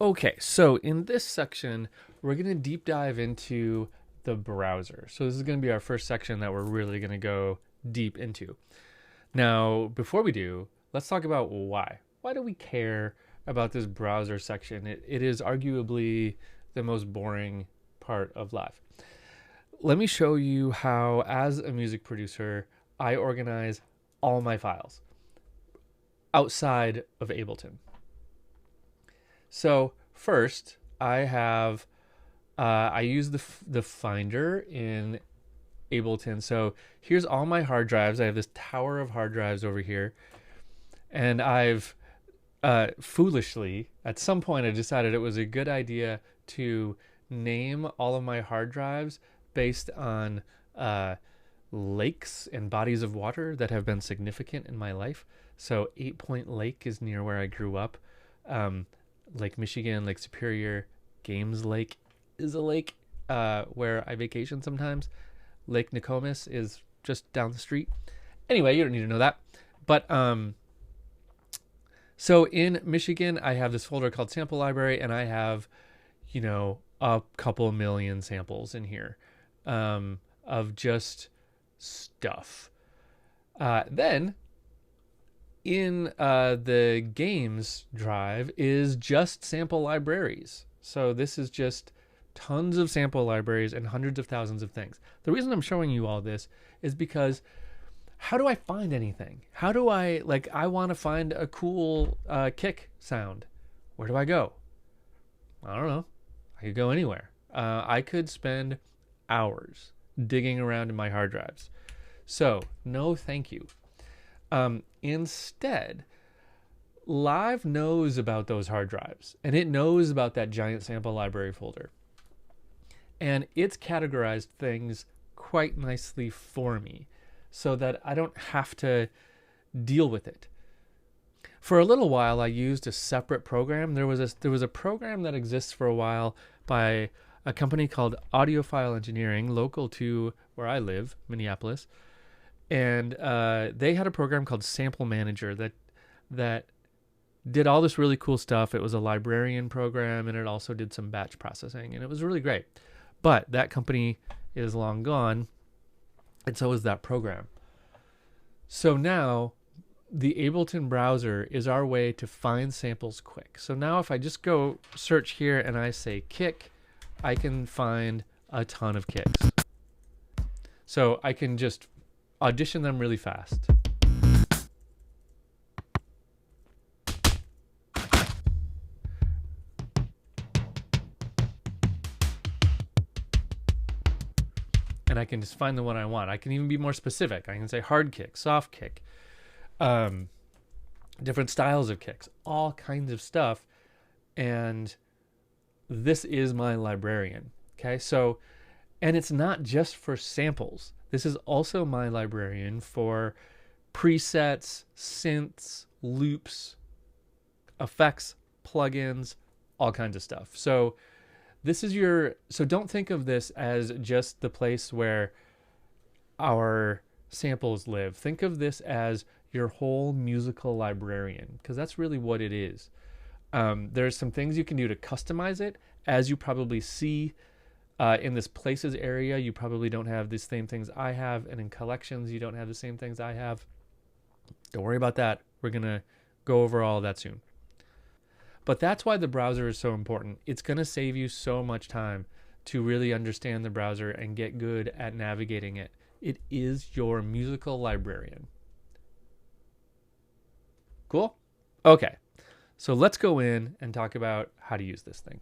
Okay, so in this section, we're going to deep dive into the browser. So this is going to be our first section that we're really going to go deep into. Now, before we do, let's talk about why. Why do we care about this browser section? It is arguably the most boring part of Live. Let me show you how, as a music producer, I organize all my files outside of Ableton. So first, I use the Finder in Ableton. So here's all my hard drives. I have this tower of hard drives over here, and I've foolishly, at some point, I decided it was a good idea to name all of my hard drives based on lakes and bodies of water that have been significant in my life. So 8 Point Lake is near where I grew up. Lake Michigan, Lake Superior, Games Lake is a lake where I vacation sometimes. Lake Nokomis is just down the street. Anyway, you don't need to know that. But so in Michigan, I have this folder called Sample Library, and I have, a couple million samples in here of just stuff. Then in the games drive is just sample libraries. So this is just tons of sample libraries and hundreds of thousands of things. The reason I'm showing you all this is because how do I find anything? How do I want to find a cool kick sound. Where do I go? I don't know. I could go anywhere. I could spend hours digging around in my hard drives. So no thank you. Instead, Live knows about those hard drives, and it knows about that giant sample library folder. And it's categorized things quite nicely for me so that I don't have to deal with it. For a little while, I used a separate program. There was a program that exists for a while by a company called Audiophile Engineering, local to where I live, Minneapolis. And they had a program called Sample Manager that did all this really cool stuff. It was a librarian program, and it also did some batch processing, and it was really great. But that company is long gone, and so is that program. So now the Ableton browser is our way to find samples quick. So now if I just go search here and I say kick, I can find a ton of kicks. So I can just audition them really fast. And I can just find the one I want. I can even be more specific. I can say hard kick, soft kick, different styles of kicks, all kinds of stuff. And this is my librarian. Okay, so, and it's not just for samples. This is also my librarian for presets, synths, loops, effects, plugins, all kinds of stuff. So so don't think of this as just the place where our samples live. Think of this as your whole musical librarian, because that's really what it is. There's some things you can do to customize it. As you probably see in this places area, you probably don't have the same things I have, and in collections, you don't have the same things I have. Don't worry about that. We're going to go over all of that soon. But that's why the browser is so important. It's going to save you so much time to really understand the browser and get good at navigating it. It is your musical librarian. Cool? Okay. So let's go in and talk about how to use this thing.